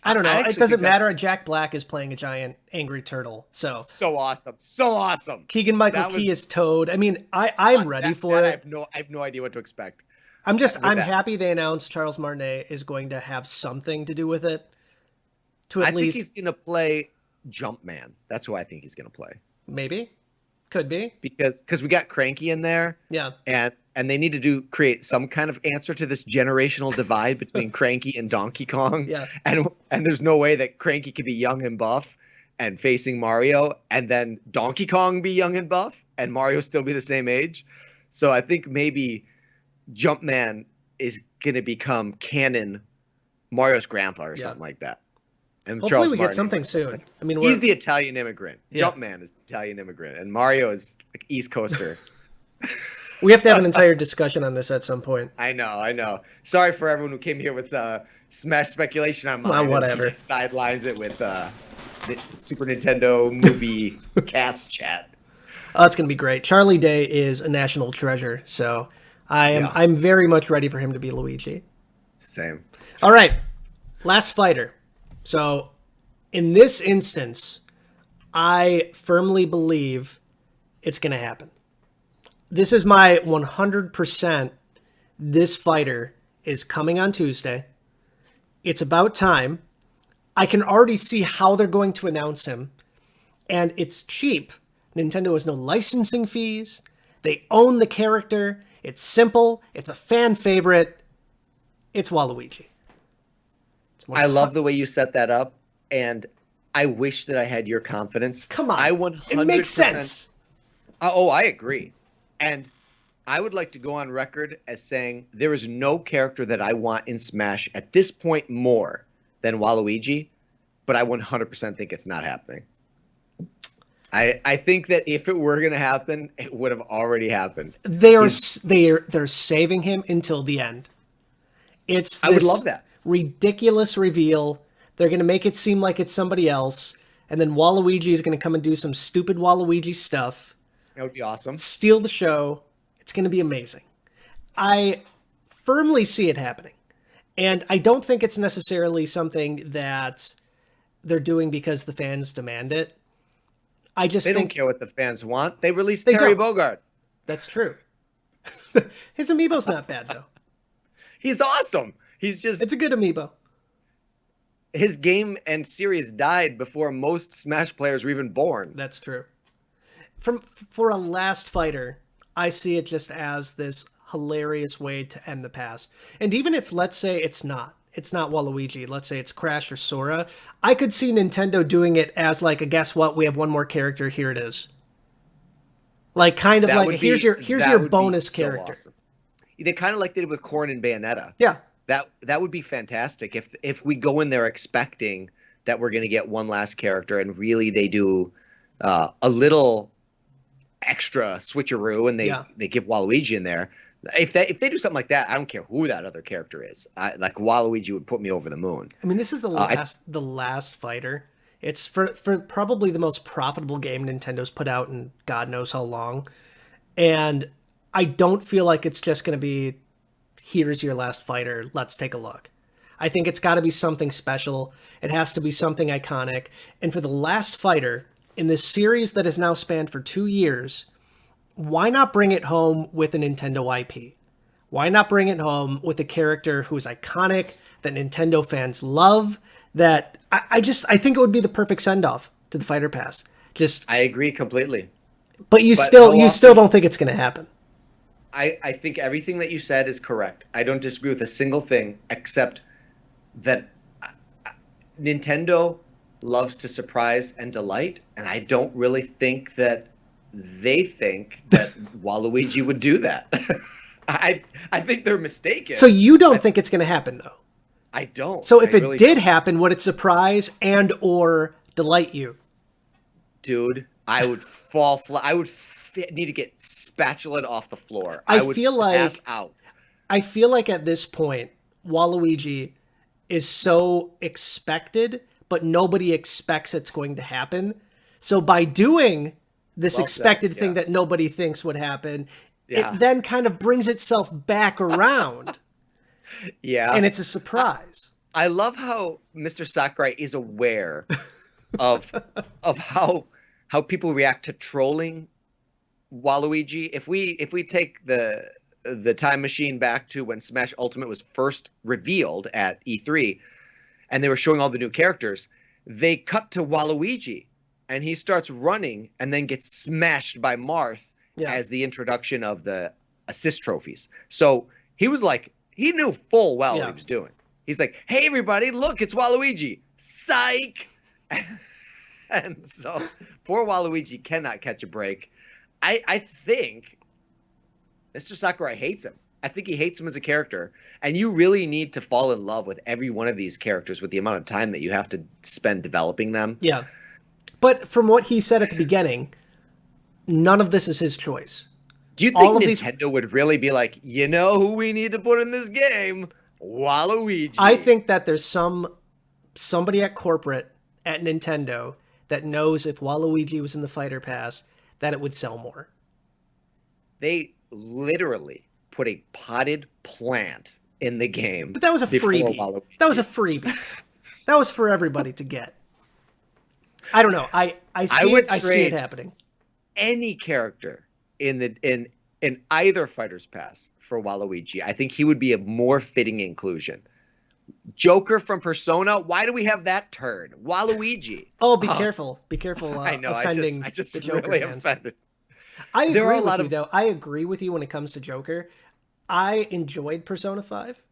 I don't know. It doesn't matter. Jack Black is playing a giant angry turtle. So
awesome. So awesome.
Keegan-Michael Key is Toad. I mean, I'm ready for it.
I have no idea what to expect.
I'm happy they announced Charles Martinet is going to have something to do with it. I
think he's going to play Jumpman. That's who I think he's going to play.
Maybe. Could be.
Because we got Cranky in there.
Yeah.
And they need to create some kind of answer to this generational divide between Cranky and Donkey Kong.
Yeah.
And there's no way that Cranky could be young and buff and facing Mario, and then Donkey Kong be young and buff and Mario still be the same age. So I think maybe Jumpman is going to become canon Mario's grandpa or something like that. And
hopefully
Charles
we
Martinet
get something soon. I mean,
he's the Italian immigrant. Yeah. Jumpman is the Italian immigrant, and Mario is like East Coaster.
We have to have an entire discussion on this at some point.
I know. Sorry for everyone who came here with Smash speculation on mine.
Whatever.
Sidelines it with Super Nintendo movie cast chat.
Oh, it's going to be great. Charlie Day is a national treasure, so I'm very much ready for him to be Luigi.
Same.
All right, last fighter. So in this instance, I firmly believe it's going to happen. This is my 100%. This fighter is coming on Tuesday. It's about time. I can already see how they're going to announce him. And it's cheap. Nintendo has no licensing fees. They own the character. It's simple. It's a fan favorite. It's Waluigi.
I love the way you set that up. And I wish that I had your confidence.
Come on.
I 100%.
It makes sense.
Oh, I agree. And I would like to go on record as saying there is no character that I want in Smash at this point more than Waluigi, but I 100% think it's not happening. I think that if it were going to happen, it would have already happened.
They're saving him until the end. I would love that. Ridiculous reveal. They're going to make it seem like it's somebody else, and then Waluigi is going to come and do some stupid Waluigi stuff.
That would be awesome.
Steal the show. It's going to be amazing. I firmly see it happening. And I don't think it's necessarily something that they're doing because the fans demand it. They
don't care what the fans want. They released Terry Bogard.
That's true. His amiibo's not bad, though.
He's awesome. It's
a good amiibo.
His game and series died before most Smash players were even born.
That's true. For a last fighter, I see it just as this hilarious way to end the past. And even if, let's say, it's not Waluigi, let's say it's Crash or Sora, I could see Nintendo doing it as like a guess what, we have one more character, here it is. Like kind of that like here's your bonus character.
Awesome. They kind of like they did with Corrin and Bayonetta.
Yeah.
That would be fantastic if we go in there expecting that we're going to get one last character and really they do a little extra switcheroo and they give Waluigi in there. If they do something like that, I don't care who that other character is. Like Waluigi would put me over the moon.
I mean, this is the last fighter. It's for probably the most profitable game Nintendo's put out in God knows how long. And I don't feel like it's just going to be, here's your last fighter, let's take a look. I think it's got to be something special. It has to be something iconic. And for the last fighter in this series that has now spanned for 2 years, why not bring it home with a Nintendo IP? Why not bring it home with a character who is iconic, that Nintendo fans love, that I think it would be the perfect send-off to the Fighter Pass. I
agree completely.
But you still don't think it's going to happen.
I think everything that you said is correct. I don't disagree with a single thing, except that Nintendo loves to surprise and delight, and I don't really think that they think that Waluigi would do that. I think they're mistaken.
So you don't think it's going to happen, though?
I don't.
So if it did happen, would it surprise and or delight you?
Dude, I would fall need to get spatulaed off the floor.
I
would
feel like
pass out.
I feel like at this point, Waluigi is so expected, but nobody expects it's going to happen. So by doing this expected thing that nobody thinks would happen, it then kind of brings itself back around. And it's a surprise.
I love how Mr. Sakurai is aware of how people react to trolling Waluigi. If we take the time machine back to when Smash Ultimate was first revealed at E3 and they were showing all the new characters, they cut to Waluigi and he starts running and then gets smashed by Marth as the introduction of the assist trophies. So he was like, he knew full well what he was doing. He's like, hey, everybody, look, it's Waluigi. Psych! And so poor Waluigi cannot catch a break. I think Mr. Sakurai hates him. I think he hates him as a character. And you really need to fall in love with every one of these characters with the amount of time that you have to spend developing them.
Yeah. But from what he said at the beginning, none of this is his choice.
Do you think Nintendo would really be like, you know who we need to put in this game? Waluigi.
I think that there's somebody at corporate at Nintendo that knows if Waluigi was in the Fighter Pass, that it would sell more.
They literally put a potted plant in the game.
But that was a freebie. That was a freebie. That was for everybody to get. I don't know. I see it happening.
Any character in either Fighter's Pass for Waluigi, I think he would be a more fitting inclusion. Joker from Persona, why do we have that turd? Waluigi.
Oh, be careful. Be careful.
I know.
Offending
I just
the Joker
really
fans.
offended.
I agree with you, though. I agree with you when it comes to Joker. I enjoyed Persona 5.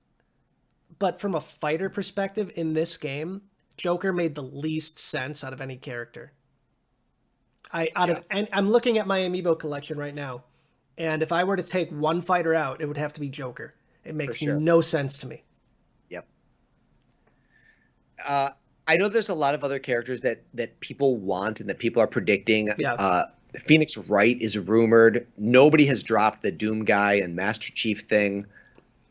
But from a fighter perspective in this game, Joker made the least sense out of any character. And I'm looking at my Amiibo collection right now. And if I were to take one fighter out, it would have to be Joker. It makes no sense to me.
Yep. I know there's a lot of other characters that people want and that people are predicting.
Yeah.
Phoenix Wright is rumored. Nobody has dropped the Doom guy and Master Chief thing.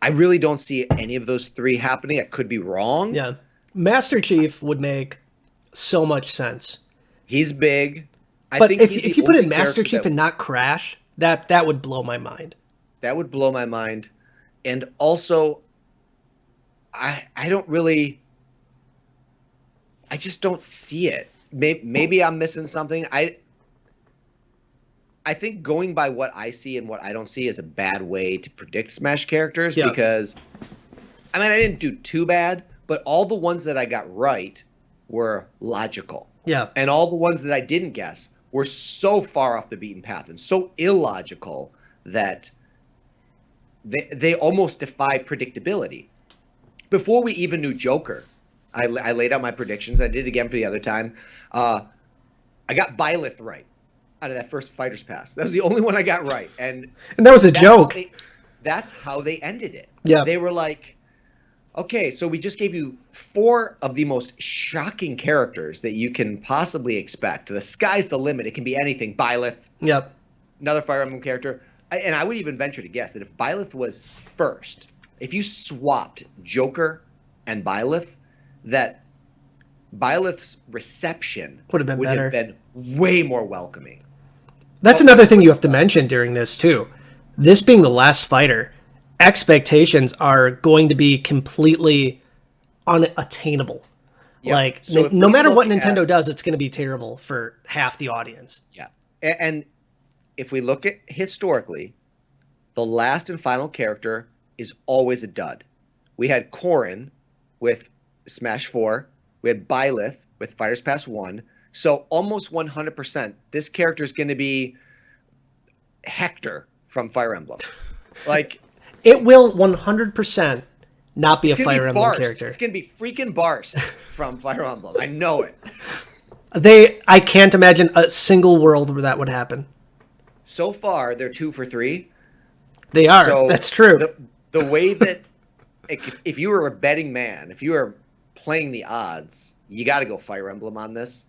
I really don't see any of those three happening. I could be wrong.
Yeah. Master Chief would make so much sense.
He's big.
But if you put in Master Chief and not Crash, that would blow my mind.
That would blow my mind. And also, I don't really... I just don't see it. Maybe I'm missing something. I think going by what I see and what I don't see is a bad way to predict Smash characters because, I mean, I didn't do too bad, but all the ones that I got right were logical.
Yeah.
And all the ones that I didn't guess were so far off the beaten path and so illogical that they almost defy predictability. Before we even knew Joker, I laid out my predictions. I did it again for the other time. I got Byleth right out of that first Fighter's Pass. That was the only one I got right. And
that was a joke.
That's how they ended it.
Yeah.
They were like, okay, so we just gave you 4 of the most shocking characters that you can possibly expect. The sky's the limit. It can be anything. Byleth.
Yep.
Another Fire Emblem character. And I would even venture to guess that if Byleth was first, if you swapped Joker and Byleth, that Byleth's reception
would have been
way more welcoming.
That's another thing you have to mention during this, too. This being the last fighter, expectations are going to be completely unattainable. Yep. Like, so no matter what Nintendo does, it's going to be terrible for half the audience.
Yeah. And if we look at historically, the last and final character is always a dud. We had Corrin with Smash 4. We had Byleth with Fighters Pass 1. So almost 100%, this character is going to be Hector from Fire Emblem. Like,
it will 100% not be a Fire Emblem character.
It's going to be freaking Barst from Fire Emblem. I know it.
I can't imagine a single world where that would happen.
So far, they're 2 for 3.
They are. So that's true.
The way that if you were a betting man, if you were playing the odds, you got to go Fire Emblem on this.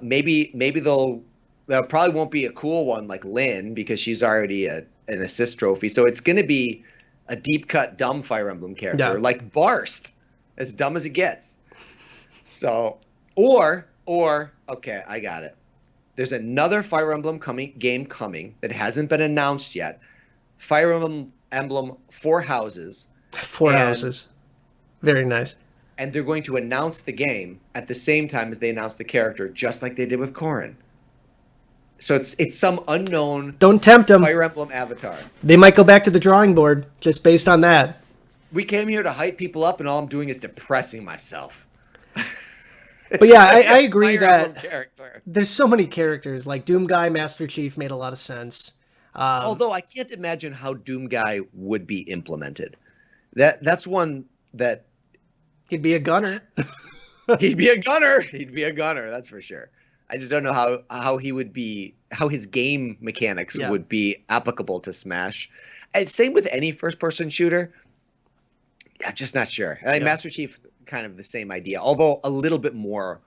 Maybe they'll There probably won't be a cool one like Lynn because she's already an assist trophy. So it's going to be a deep cut dumb Fire Emblem character like Barst, as dumb as it gets. So or okay, I got it. There's another Fire Emblem game coming that hasn't been announced yet. Fire Emblem Four Houses.
Four Houses. Very nice.
And they're going to announce the game at the same time as they announce the character, just like they did with Corrin. So it's some unknown.
Don't tempt them.
Fire Emblem avatar.
They might go back to the drawing board just based on that.
We came here to hype people up, and all I'm doing is depressing myself.
But yeah, I agree that
character.
There's so many characters. Like Doom Guy, Master Chief made a lot of sense.
Although I can't imagine how Doom Guy would be implemented. That's one that
he'd be a gunner.
He'd be a gunner. He'd be a gunner. That's for sure. I just don't know how he would be, how his game mechanics would be applicable to Smash. And same with any first-person shooter. I'm just not sure. Master Chief, kind of the same idea, although a little bit more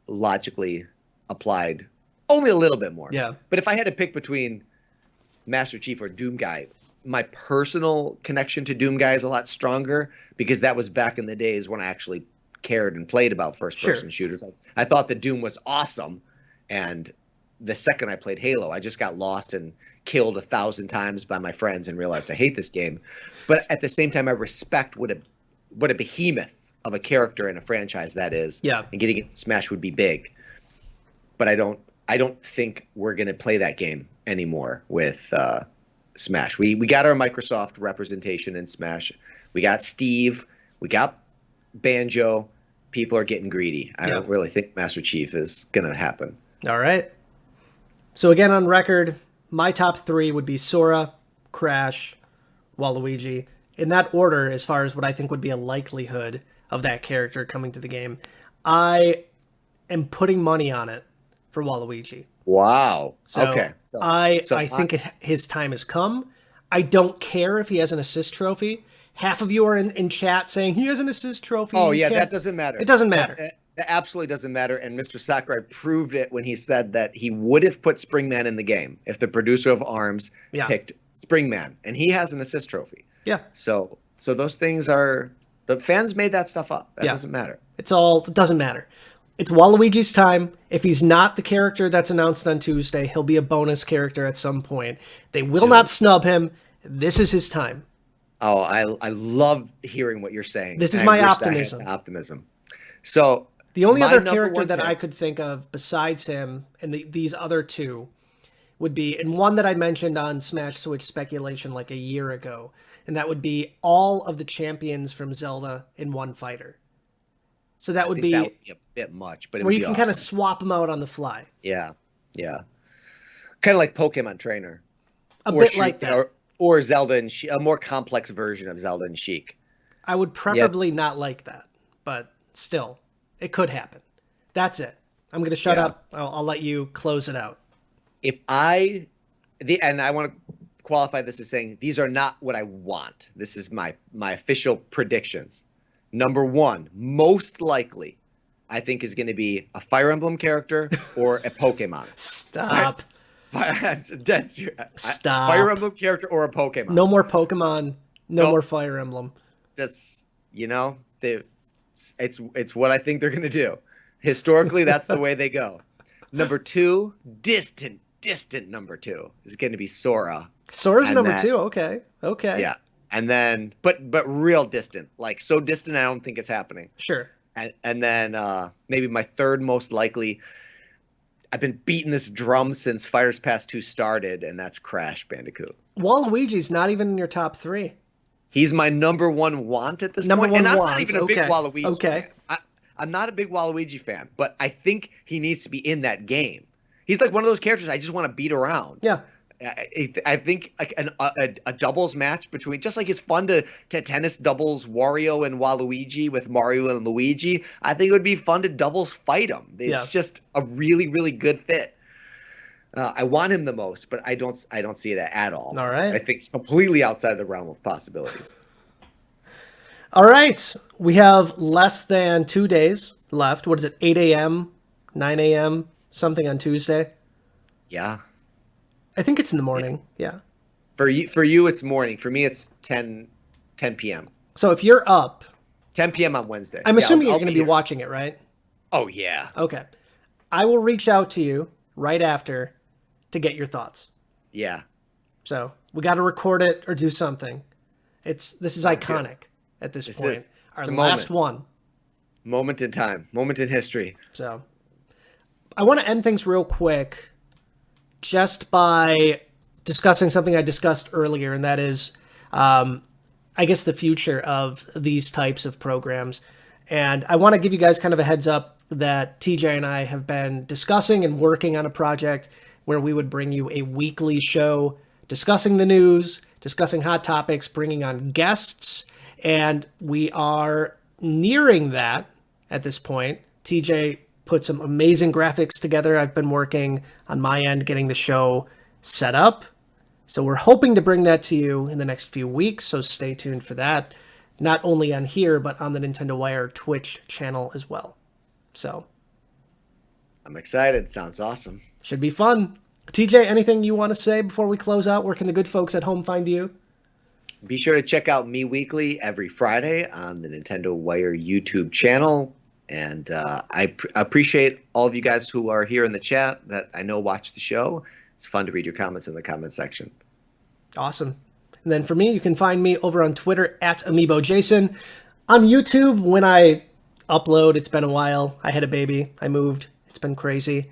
logically applied. Only a little bit more.
Yeah.
But if I had to pick between Master Chief or Doom Guy, my personal connection to Doom Guy is a lot stronger because that was back in the days when I actually cared and played about first-person shooters. I thought that Doom was awesome, and the second I played Halo, I just got lost and killed 1,000 times by my friends and realized I hate this game. But at the same time, I respect what a behemoth of a character in a franchise that is.
Yeah.
And getting it in Smash would be big. But I don't think we're going to play that game anymore with Smash. We got our Microsoft representation in Smash. We got Steve. We got Banjo. People are getting greedy. I don't really think Master Chief is going to happen.
All right. So again, on record, my top three would be Sora, Crash, Waluigi. In that order, as far as what I think would be a likelihood of that character coming to the game, I am putting money on it for Waluigi.
Wow.
So
okay.
I think his time has come. I don't care if he has an assist trophy. Half of you are in chat saying he has an assist trophy.
Oh, yeah, that doesn't matter.
It doesn't matter.
That absolutely doesn't matter. And Mr. Sakurai proved it when he said that he would have put Springman in the game if the producer of ARMS picked Springman. And he has an assist trophy.
Yeah.
So those things are – the fans made that stuff up. That doesn't matter.
It doesn't matter. It's Waluigi's time. If he's not the character that's announced on Tuesday, he'll be a bonus character at some point. They will not snub him. This is his time.
Oh, I love hearing what you're saying.
This is my optimism.
Optimism. So
the only other character that I could think of besides him and these other two would be, and one that I mentioned on Smash Switch Speculation like a year ago, and that would be all of the champions from Zelda in one fighter. So that would be
a bit much, but
where you can kind of swap them out on the fly.
Yeah, yeah. Kind of like Pokemon Trainer.
A bit like that.
Or Zelda and Sheik, a more complex version of Zelda and Sheik.
I would preferably not like that, but still, it could happen. That's it. I'm going to shut up. I'll let you close it out.
And I want to qualify this as saying these are not what I want. This is my official predictions. Number one, most likely, I think is going to be a Fire Emblem character or a Pokemon.
Stop.
Dead serious.
Stop.
Fire Emblem character or a Pokemon.
No more Pokemon. No more Fire Emblem.
That's it's what I think they're gonna do. Historically, that's the way they go. Number two, distant number two is going to be Sora.
Sora's number two. Okay.
Yeah, and then but real distant, like so distant I don't think it's happening.
Sure.
And then maybe my third most likely. I've been beating this drum since Fires Past 2 started, and that's Crash Bandicoot.
Waluigi's not even in your top three.
He's my number one want at this point. And I'm not even a big Waluigi fan. I'm not a big Waluigi fan, but I think he needs to be in that game. He's like one of those characters I just want to beat around.
Yeah.
I think like a doubles match between, just like it's fun to tennis doubles Wario and Waluigi with Mario and Luigi. I think it would be fun to doubles fight them. It's just a really, really good fit. I want him the most, but I don't see it at all.
All right.
I think it's completely outside the realm of possibilities.
All right. We have less than 2 days left. What is it? 8 a.m., 9 a.m., something on Tuesday?
Yeah.
I think it's in the morning. Yeah.
For you, it's morning. For me, it's 10 p.m.
So if you're up,
10 p.m. on Wednesday.
I'm
Yeah,
assuming you're
I'll
going to be
here.
watching it, right?
Oh, yeah.
Okay. I will reach out to you right after to get your thoughts.
Yeah.
So we got to record it or do something. This is
Sounds
iconic
good.
at this
This
point.
is.
Our
It's a
last
moment.
one.
Moment in time. Moment in history.
So I want to end things real quick just by discussing something I discussed earlier, and that is, I guess, the future of these types of programs. And I want to give you guys kind of a heads up that TJ and I have been discussing and working on a project where we would bring you a weekly show discussing the news, discussing hot topics, bringing on guests, and we are nearing that at this point. TJ put some amazing graphics together. I've been working on my end getting the show set up. So we're hoping to bring that to you in the next few weeks, so stay tuned for that. Not only on here, but on the Nintendo Wire Twitch channel as well. So
I'm excited. Sounds awesome.
should be fun. TJ, anything you want to say before we close out? Where can the good folks at home find you?
Be sure to check out Me Weekly every Friday on the Nintendo Wire YouTube channel. And I appreciate all of you guys who are here in the chat that I know watch the show. It's fun to read your comments in the comment section.
Awesome. And then for me, you can find me over on Twitter at Amiibo Jason. On YouTube, when I upload, it's been a while. I had a baby. I moved. It's been crazy.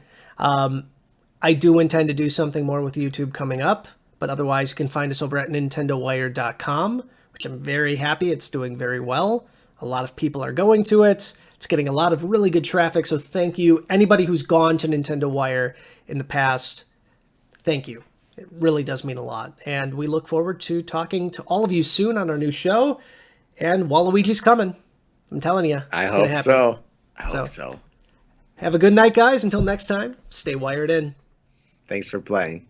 I do intend to do something more with YouTube coming up, but otherwise you can find us over at nintendowire.com, which I'm very happy. It's doing very well. A lot of people are going to it. It's getting a lot of really good traffic, so thank you. Anybody who's gone to Nintendo Wire in the past, thank you. It really does mean a lot. And we look forward to talking to all of you soon on our new show. And Waluigi's coming. I'm telling you.
I
It's gonna
hope
happen.
so. I hope so.
Have a good night, guys. Until next time, stay wired in.
Thanks for playing.